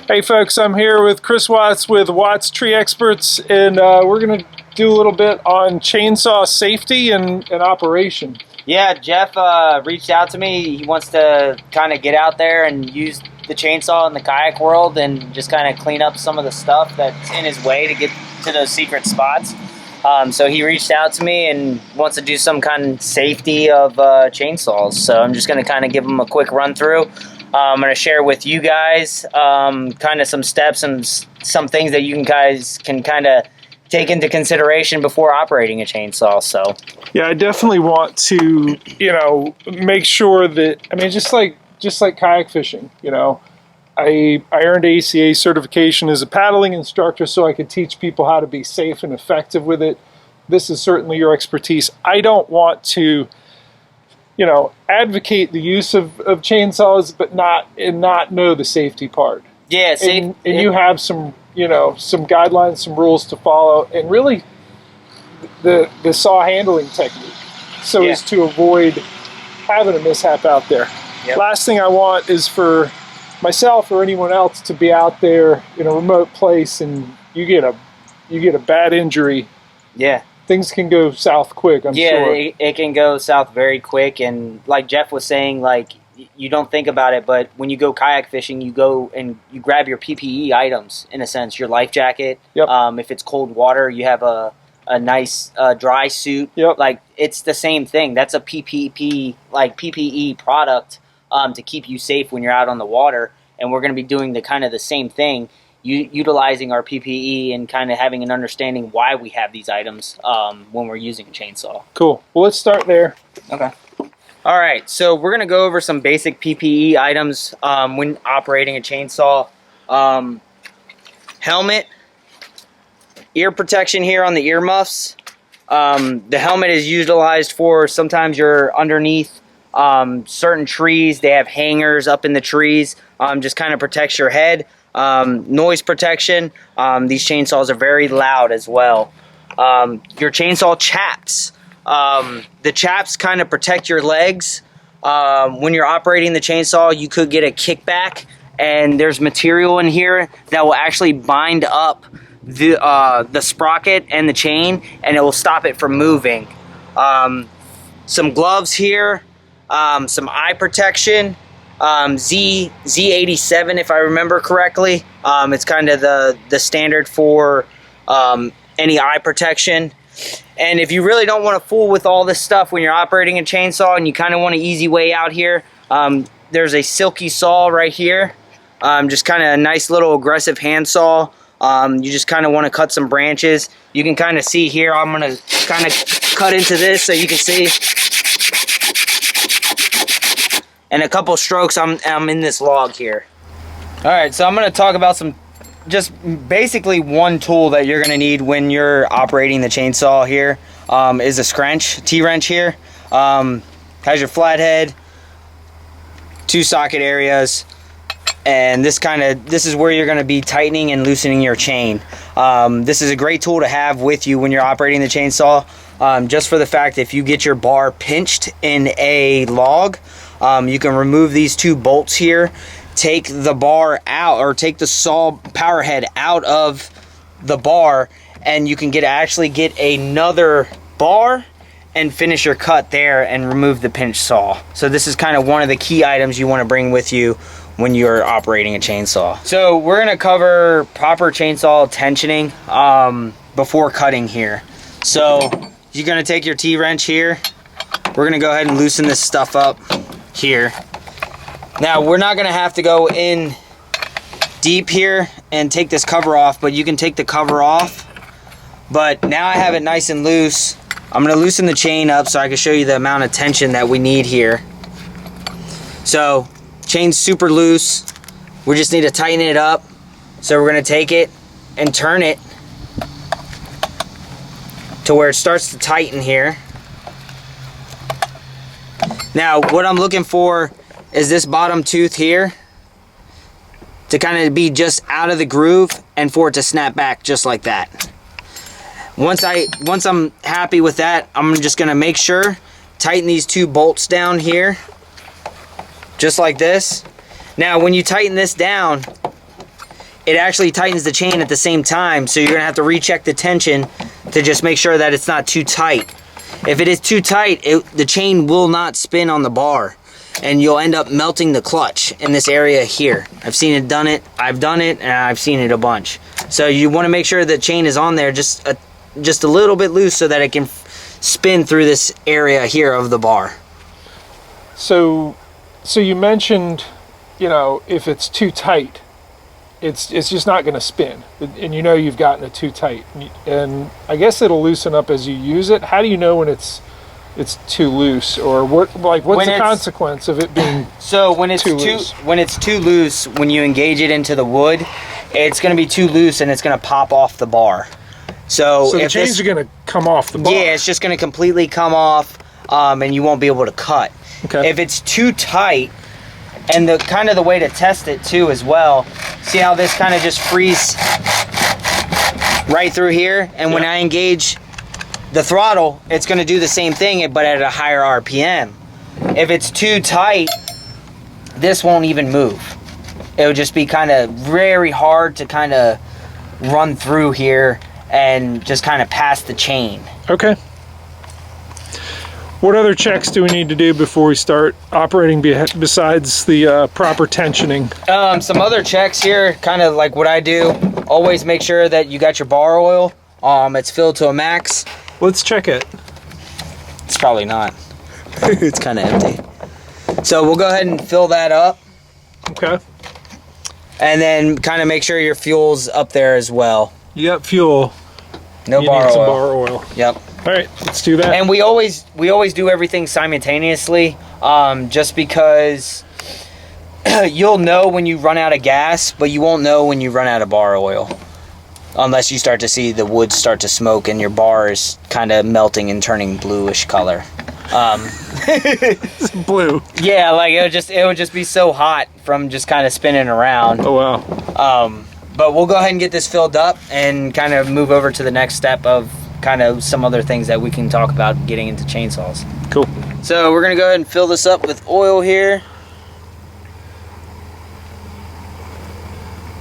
Hey folks, I'm here with Chris Watts with Watts Tree Experts, and we're going to do a little bit on chainsaw safety and operation. Yeah, Jeff reached out to me. He wants to kind of get out there and use the chainsaw in the kayak world and just kind of clean up some of the stuff that's in his way to get to those secret spots. So he reached out to me and wants to do some kind of safety of chainsaws. So I'm just going to kind of give him a quick run through. I'm going to share with you guys kind of some steps and some things that you guys can kind of take into consideration before operating a chainsaw. So yeah, I definitely want to, make sure that, I mean, just like kayak fishing, I earned ACA certification as a paddling instructor so I could teach people how to be safe and effective with it. This is certainly your expertise. I don't want to advocate the use of chainsaws, but not know the safety part. Yeah, and you have some some guidelines, some rules to follow, and really the saw handling technique, so as to avoid having a mishap out there. Yep. Last thing I want is for myself or anyone else to be out there in a remote place and you get a bad injury. Yeah. Things can go south quick, I'm sure. Yeah, it can go south very quick, and like Jeff was saying, like, you don't think about it, but when you go kayak fishing, you go and you grab your PPE items, in a sense, your life jacket. Yep. If it's cold water, you have a nice dry suit. Yep. Like, it's the same thing. That's a PPE product to keep you safe when you're out on the water, and we're going to be doing the same thing. Utilizing our PPE and kind of having an understanding why we have these items when we're using a chainsaw. Cool. Well, let's start there. Okay. All right, so we're going to go over some basic PPE items when operating a chainsaw. Helmet, ear protection here on the earmuffs. The helmet is utilized for sometimes you're underneath certain trees. They have hangers up in the trees. Just kind of protects your head. Noise protection. These chainsaws are very loud as well. Your chainsaw chaps. The chaps kind of protect your legs. When you're operating the chainsaw, you could get a kickback, and there's material in here that will actually bind up the sprocket and the chain, and it will stop it from moving. Some gloves here, some eye protection. Z87, if I remember correctly. It's kind of the standard for any eye protection. And if you really don't want to fool with all this stuff when you're operating a chainsaw and you kind of want an easy way out here, there's a silky saw right here. Just kind of a nice little aggressive hand saw. You just kind of want to cut some branches. You can kind of see here, I'm going to kind of cut into this so you can see. And a couple strokes, I'm in this log here. All right, so I'm going to talk about just basically one tool that you're going to need when you're operating the chainsaw here is a Scrunch T-Wrench here. Has your flathead, 2 socket areas, and this is where you're going to be tightening and loosening your chain. This is a great tool to have with you when you're operating the chainsaw, just for the fact if you get your bar pinched in a log, you can remove these 2 bolts here, take the bar out, or take the saw power head out of the bar, and you can actually get another bar and finish your cut there and remove the pinch saw. So this is kind of one of the key items you want to bring with you when you're operating a chainsaw. So we're going to cover proper chainsaw tensioning before cutting here. So you're gonna take your T-wrench here. We're gonna go ahead and loosen this stuff up here. Now, we're not gonna have to go in deep here and take this cover off, but you can take the cover off. But now I have it nice and loose. I'm gonna loosen the chain up so I can show you the amount of tension that we need here. So, chain's super loose. We just need to tighten it up. So we're gonna take it and turn it to where it starts to tighten here. Now, what I'm looking for is this bottom tooth here to kind of be just out of the groove and for it to snap back just like that. Once I'm happy with that, I'm just gonna make sure, tighten these 2 bolts down here, just like this. Now, when you tighten this down, it actually tightens the chain at the same time, so you're gonna have to recheck the tension to just make sure that it's not too tight. If it is too tight, the chain will not spin on the bar, and you'll end up melting the clutch in this area here. I've seen it done it, I've done it, and I've seen it a bunch. So you wanna make sure the chain is on there just a little bit loose so that it can spin through this area here of the bar. So you mentioned, you know, if it's too tight, it's just not going to spin, and you know you've gotten it too tight, and I guess it'll loosen up as you use it. How do you know when it's too loose, or what's the consequence of it being when it's too loose, when you engage it into the wood, it's going to be too loose and it's going to pop off the bar. So the chains are going to come off the bar. Yeah, it's just going to completely come off, and you won't be able to cut. Okay. If it's too tight, and the way to test it too as well, see how this kind of just frees right through here, and when I engage the throttle, it's going to do the same thing but at a higher RPM. If it's too tight, this won't even move. It would just be kind of very hard to kind of run through here and just kind of pass the chain. Okay. What other checks do we need to do before we start operating besides the proper tensioning? Some other checks here, kind of like what I do. Always make sure that you got your bar oil. It's filled to a max. Let's check it. It's probably not. It's kind of empty. So we'll go ahead and fill that up. Okay. And then kind of make sure your fuel's up there as well. You got fuel. No bar oil. Some bar oil. Yep. All right, let's do that. And we always do everything simultaneously, just because you'll know when you run out of gas, but you won't know when you run out of bar oil, unless you start to see the wood start to smoke and your bar is kind of melting and turning bluish color. Blue. Yeah, like it would just be so hot from just kind of spinning around. Oh wow. But we'll go ahead and get this filled up and kind of move over to the next step of kind of some other things that we can talk about getting into chainsaws. Cool. So we're gonna go ahead and fill this up with oil here.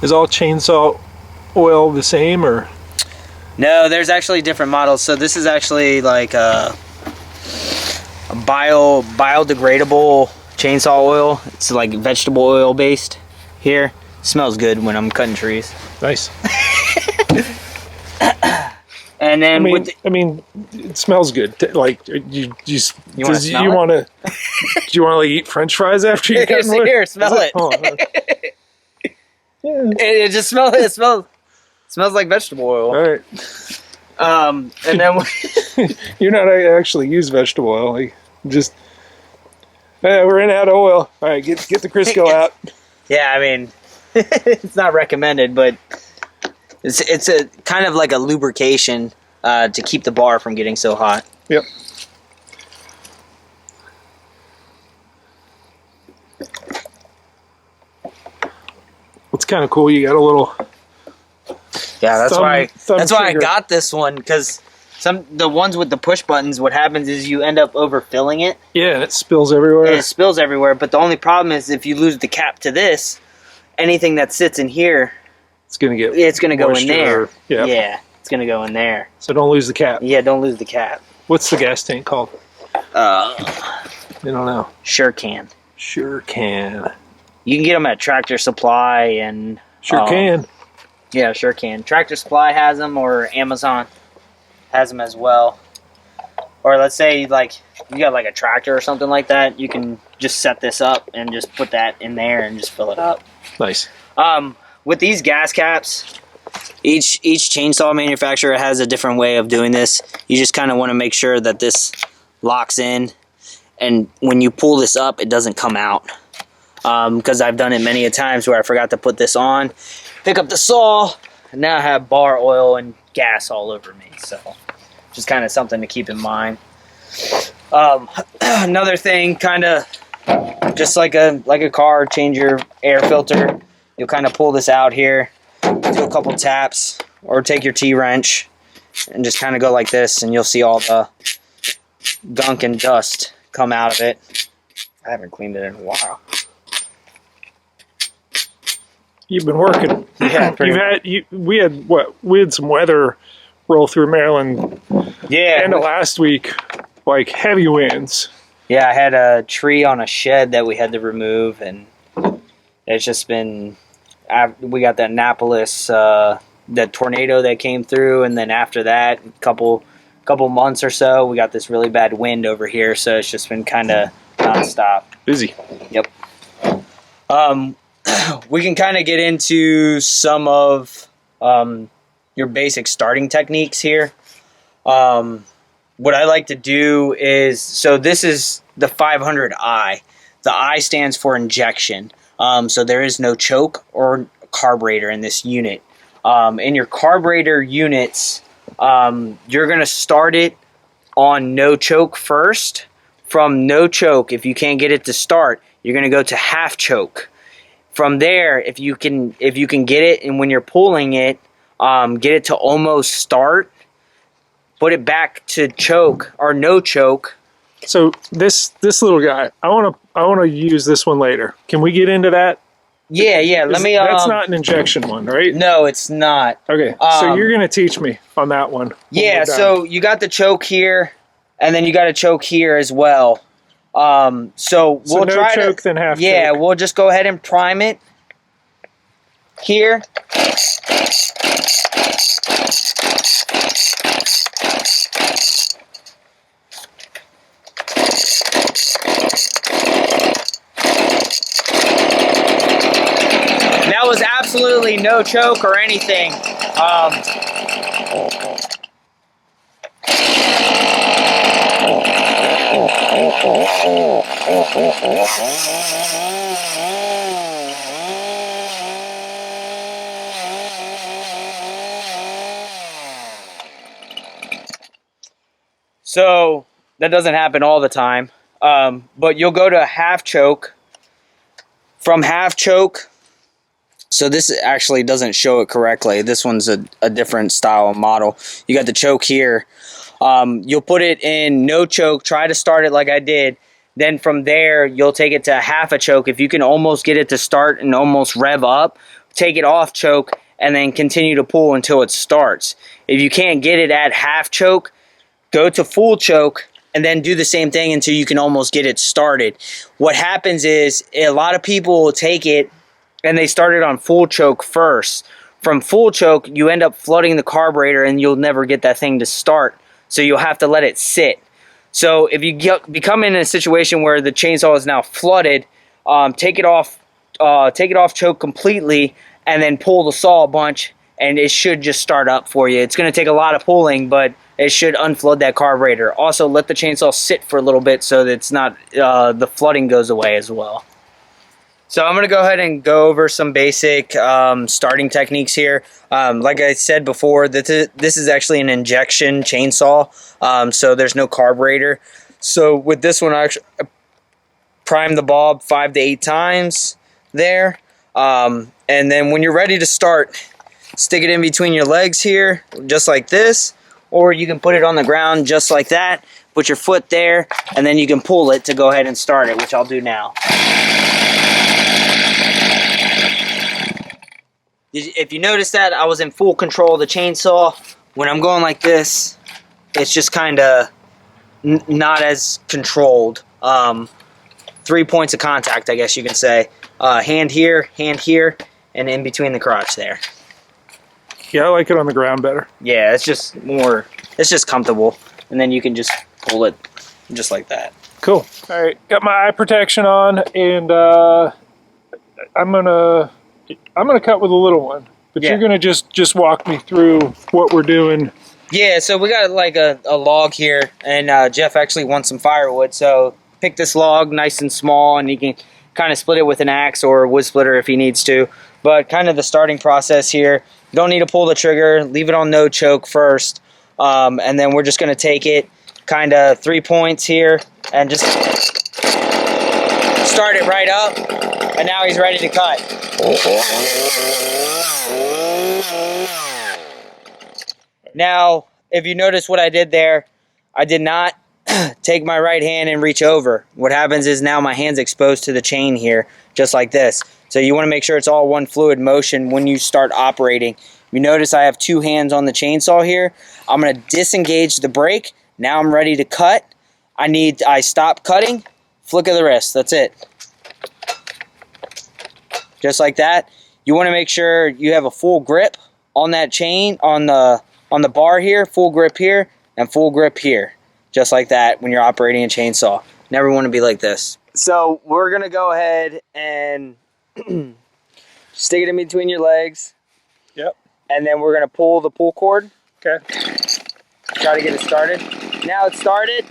Is all chainsaw oil the same, or? No, there's actually different models. So this is actually like a biodegradable chainsaw oil. It's like vegetable oil based here. Smells good when I'm cutting trees. Nice. And then I mean, it smells good. Like you want to like eat French fries after you cut wood? Here, smell it. Yeah. It just smells. It smells like vegetable oil. All right. And then you're not actually use vegetable oil. Like just we're in out of oil. All right, get the Crisco out. Yeah, I mean, it's not recommended, but it's a kind of like a lubrication to keep the bar from getting so hot. Yep. It's kind of cool. You got a little. Yeah, that's why I trigger. got this one, because the ones with the push buttons, what happens is you end up overfilling it. Yeah, and it spills everywhere. And it spills everywhere, but the only problem is if you lose the cap to this, anything that sits in here, it's gonna go in there. Yeah, it's gonna go in there. So don't lose the cap. Yeah, don't lose the cap. What's the gas tank called? I don't know. Sure can. Sure can. You can get them at Tractor Supply and... Sure can. Yeah, Sure can. Tractor Supply has them, or Amazon has them as well. or let's say like you got like a tractor or something like that, you can just set this up and just put that in there and just fill it up. Nice. With these gas caps, each chainsaw manufacturer has a different way of doing this. You just kind of want to make sure that this locks in, and when you pull this up, it doesn't come out. Because I've done it many a times where I forgot to put this on, pick up the saw, and now I have bar oil and gas all over me. So just kind of something to keep in mind. Another thing, kind of just like a car, change your air filter. You'll kind of pull this out here, do a couple taps, or take your T-wrench and just kind of go like this, and you'll see all the gunk and dust come out of it. I haven't cleaned it in a while. You've been working. Yeah, we had some weather roll through Maryland. Yeah. End of last week, like heavy winds. Yeah, I had a tree on a shed that we had to remove, and it's just been. We got that Annapolis, that tornado that came through, and then after that, couple months or so, we got this really bad wind over here. So it's just been kind of nonstop. Busy. Yep. We can kind of get into some of your basic starting techniques here. What I like to do is, so this is the 500I. The I stands for injection. So there is no choke or carburetor in this unit. In your carburetor units, you're going to start it on no choke first. From no choke, if you can't get it to start, you're going to go to half choke. From there, if you can get it, and when you're pulling it, get it to almost start, put it back to choke or no choke. So this little guy, I want to use this one later. Can we get into that? Yeah. Let me. That's not an injection one, right? No, it's not. Okay, so you're gonna teach me on that one. Yeah. So you got the choke here, and then you got a choke here as well. So we'll no try choke, to. then half. Yeah, choke. we'll just go ahead and prime it here. That was absolutely no choke or anything. So that doesn't happen all the time, but you'll go to half choke. From half choke, so this actually doesn't show it correctly. This one's a different style of model. You got the choke here. You'll put it in no choke, try to start it like I did. Then from there, you'll take it to half a choke. If you can almost get it to start and almost rev up, take it off choke and then continue to pull until it starts. If you can't get it at half choke, go to full choke and then do the same thing until you can almost get it started. What happens is a lot of people will take it and they start it on full choke first. From full choke, you end up flooding the carburetor and you'll never get that thing to start. So you'll have to let it sit. So if you become in a situation where the chainsaw is now flooded, take it off choke completely and then pull the saw a bunch and it should just start up for you. It's going to take a lot of pulling, but it should unflood that carburetor. Also, let the chainsaw sit for a little bit so that it's not the flooding goes away as well. So I'm going to go ahead and go over some basic starting techniques here. Like I said before, this is actually an injection chainsaw, so there's no carburetor. So with this one, I actually prime the bulb 5 to 8 times there. And then when you're ready to start, stick it in between your legs here, just like this. Or you can put it on the ground just like that. Put your foot there, and then you can pull it to go ahead and start it, which I'll do now. If you notice that, I was in full control of the chainsaw. When I'm going like this, it's just kind of not as controlled. 3 points of contact, I guess you can say. Hand here, and in between the crotch there. Yeah, I like it on the ground better. Yeah, it's just comfortable. And then you can just pull it just like that. Cool. All right, got my eye protection on, and I'm gonna cut with a little one, but you're gonna just walk me through what we're doing. Yeah, so we got like a log here, and Jeff actually wants some firewood, so pick this log nice and small, and you can kind of split it with an axe or a wood splitter if he needs to. But kind of the starting process here, you don't need to pull the trigger, leave it on no choke first, and then we're just going to take it kind of 3 points here and just start it right up, and now he's ready to cut. Now, if you notice what I did there, I did not take my right hand and reach over. What happens is now my hand's exposed to the chain here, just like this. So you want to make sure it's all one fluid motion when you start operating. You notice I have two hands on the chainsaw here. I'm going to disengage the brake. Now I'm ready to cut. I stop cutting, flick of the wrist. That's it. Just like that. You want to make sure you have a full grip on that chain, on the bar here, full grip here, and full grip here. Just like that when you're operating a chainsaw. Never want to be like this. So we're going to go ahead and stick it in between your legs. Yep. And then we're going to pull the pull cord. Okay. Try to get it started. Now it's started.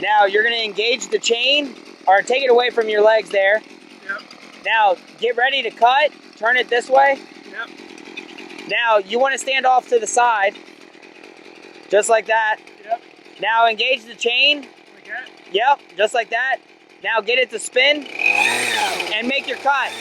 Now you're going to engage the chain, or take it away from your legs there. Yep. Now get ready to cut. Turn it this way. Yep. Now you want to stand off to the side. Just like that. Yep. Now engage the chain. Like that? Yep, just like that. Now get it to spin and make your cut.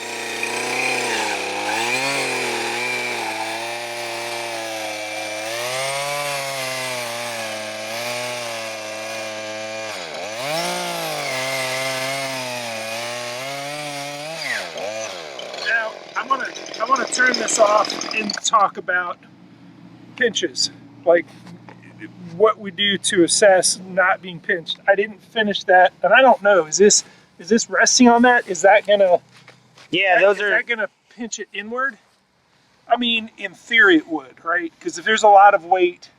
Now I want to turn this off and talk about pinches, like what we do to assess not being pinched. I didn't finish that, and I don't know. Is this resting on that? Is that gonna? Yeah, Is that gonna pinch it inward? I mean, in theory it would, right? Because if there's a lot of weight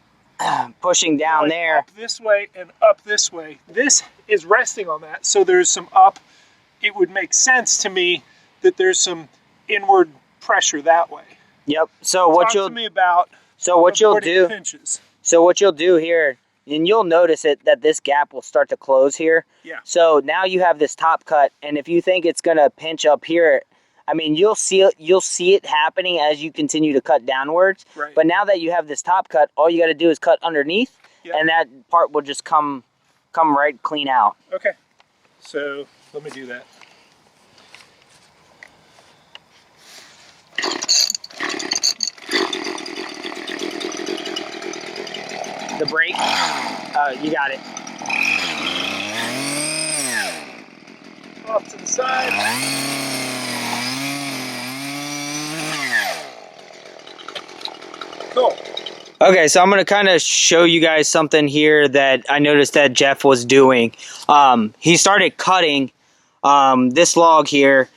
pushing down like there, up this way and up this way, this is resting on that. So there's some up. It would make sense to me that there's some inward pressure that way. Yep. So what Talk to me about what you'll avoiding do? pinches. So what you'll do here, and you'll notice that this gap will start to close here. Yeah. So now you have this top cut, and if you think it's gonna pinch up here, I mean, you'll see it happening as you continue to cut downwards. Right. But now that you have this top cut, all you got to do is cut underneath, Yep. and that part will just come right clean out. Okay. So let me do that. The brake, you got it. Off to the side. Cool. Okay, so I'm going to kind of show you guys something here that I noticed that Jeff was doing. He started cutting this log here.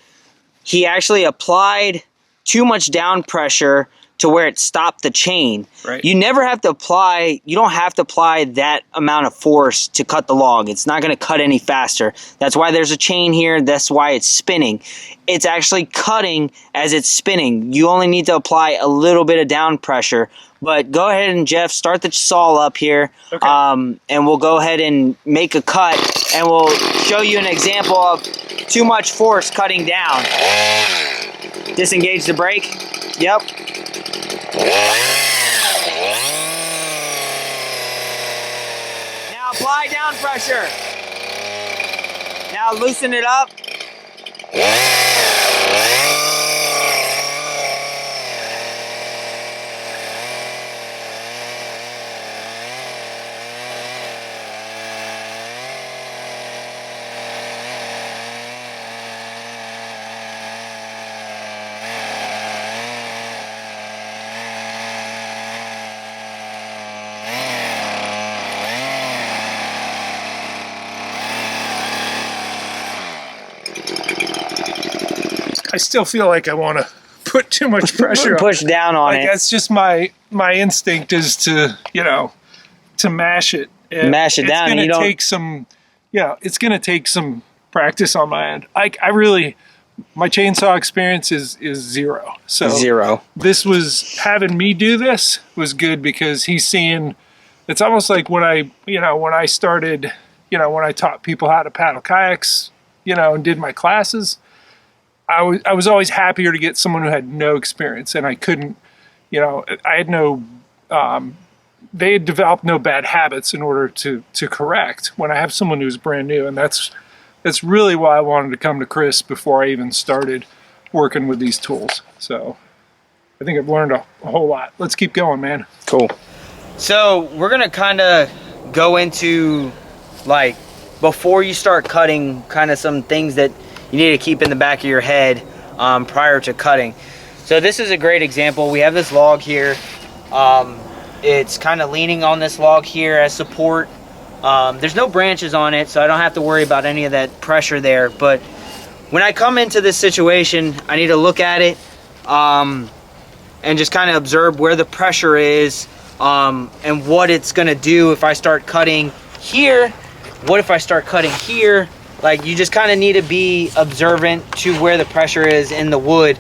He actually applied too much down pressure to where it stopped the chain. Right. You don't have to apply that amount of force to cut the log. It's not going to cut any faster. That's why there's a chain here. That's why it's spinning. It's actually cutting as it's spinning. You only need to apply a little bit of down pressure. But go ahead and, Jeff, start the saw up here. Okay. And we'll go ahead and make a cut, and we'll show you an example of too much force cutting down. Disengage the brake. Yep. Now apply down pressure. Now loosen it up. I still feel like I want to put too much pressure on Push it. down on Like it. that's just my instinct is to, to mash it. mash it down. It's going to take some, it's going to take some practice on my end. I really, my chainsaw experience is zero. So zero. This was, having me do this was good because he's seeing, it's almost like when I started, when I taught people how to paddle kayaks, and did my classes, I was always happier to get someone who had no experience, and I couldn't, I had no, they had developed no bad habits in order to correct when I have someone who's brand new. And that's really why I wanted to come to Chris before I even started working with these tools. So I think I've learned a whole lot. Let's keep going, man. Cool. So we're going to kind of go into, like, before you start cutting, kind of some things that you need to keep in the back of your head prior to cutting. So this is a great example. We have this log here. It's kind of leaning on this log here as support. There's no branches on it, so I don't have to worry about any of that pressure there. But when I come into this situation, I need to look at it and just kind of observe where the pressure is and what it's going to do if I start cutting here. What if I start cutting here? Like, you just kind of need to be observant to where the pressure is in the wood,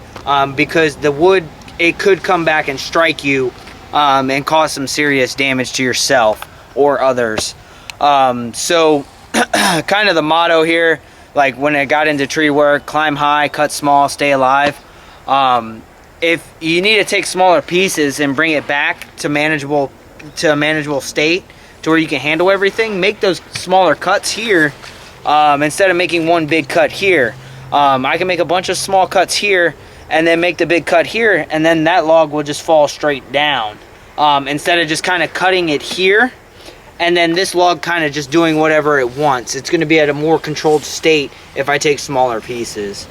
because the wood, it could come back and strike you and cause some serious damage to yourself or others. So kind of the motto here, like when I got into tree work, climb high, cut small, stay alive. If you need to take smaller pieces and bring it back to a manageable state to where you can handle everything, make those smaller cuts here instead of making one big cut here. I can make a bunch of small cuts here and then make the big cut here, and then that log will just fall straight down. Instead of just kind of cutting it here and then this log kind of just doing whatever it wants. It's going to be at a more controlled state if I take smaller pieces.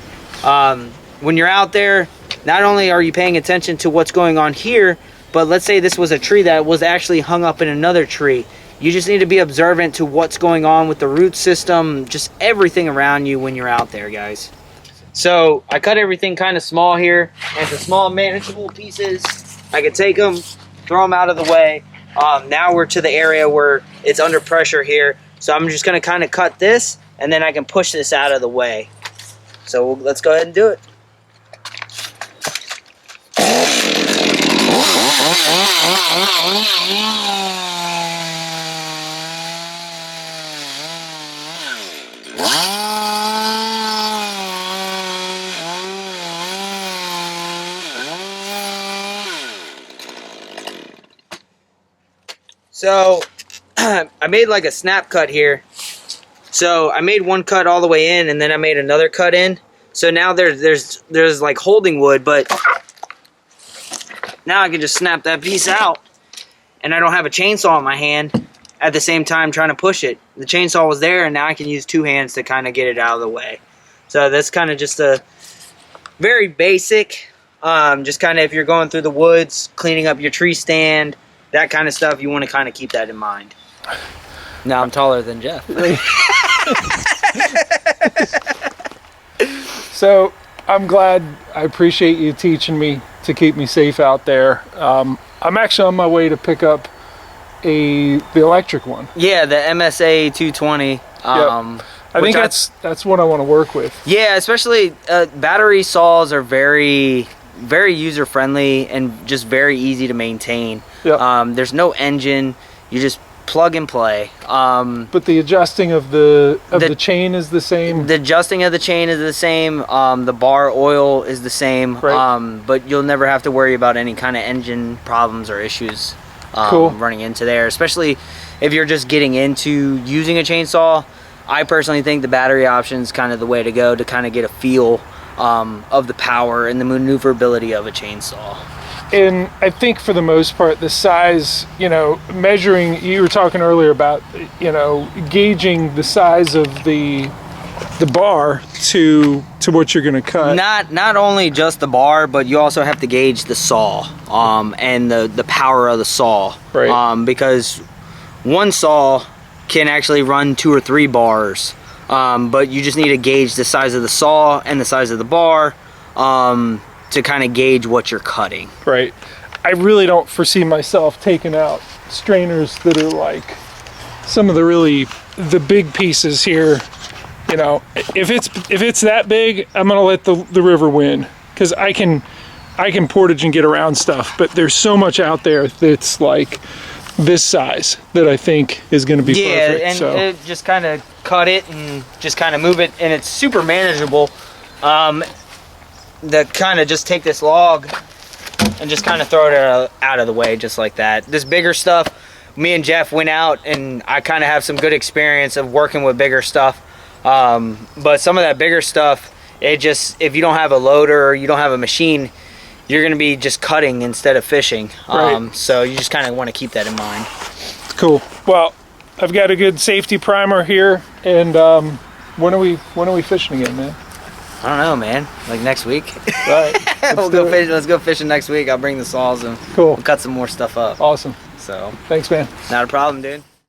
When you're out there, not only are you paying attention to what's going on here, but let's say this was a tree that was actually hung up in another tree. You just need to be observant to what's going on with the root system, just everything around you when you're out there, guys. So I cut everything kind of small here, into small manageable pieces. I can take them, throw them out of the way. Now we're to the area where it's under pressure here. So I'm just going to kind of cut this, and then I can push this out of the way. So let's go ahead and do it. So I made like a snap cut here. So I made one cut all the way in, and then I made another cut in. So now there's like holding wood, but now I can just snap that piece out, and I don't have a chainsaw in my hand at the same time trying to push it. The chainsaw was there, and now I can use two hands to kind of get it out of the way. So that's kind of just a very basic, just kind of if you're going through the woods, cleaning up your tree stand, that kind of stuff, you want to kind of keep that in mind. Now I'm taller than Jeff. So I'm glad, I appreciate you teaching me to keep me safe out there. I'm actually on my way to pick up the electric one. Yeah, the MSA 220. Yep. I think that's what I want to work with. Yeah, especially battery saws are very, very user friendly and just very easy to maintain. Yep. There's no engine. You just plug and play. But the adjusting of the chain is the same. The adjusting of the chain is the same. The bar oil is the same. Right. But you'll never have to worry about any kind of engine problems or issues running into there. Especially if you're just getting into using a chainsaw. I personally think the battery option is kind of the way to go to kind of get a feel of the power and the maneuverability of a chainsaw. And I think for the most part, the size, measuring, you were talking earlier about, gauging the size of the bar to what you're going to cut. Not only just the bar, but you also have to gauge the saw and the power of the saw. Right. Because one saw can actually run 2 or 3 bars, but you just need to gauge the size of the saw and the size of the bar to kind of gauge what you're cutting. Right. I really don't foresee myself taking out strainers that are like some of the big pieces here. You know, if it's that big, I'm gonna let the river win, because I can portage and get around stuff. But there's so much out there that's like this size that I think is going to be perfect. And so. it just kind of cut it and just kind of move it, and it's super manageable. To kind of just take this log and just kind of throw it out of the way, just like that. This bigger stuff, me and Jeff went out, and I kind of have some good experience of working with bigger stuff. But some of that bigger stuff, if you don't have a loader or you don't have a machine, you're going to be just cutting instead of fishing. Right. So you just kind of want to keep that in mind. Cool. Well, I've got a good safety primer here, and when are we fishing again, man? I don't know, man. Like next week. Right. Let's go fishing next week. I'll bring the saws and cool. we'll cut some more stuff up. Awesome. So thanks, man. Not a problem, dude.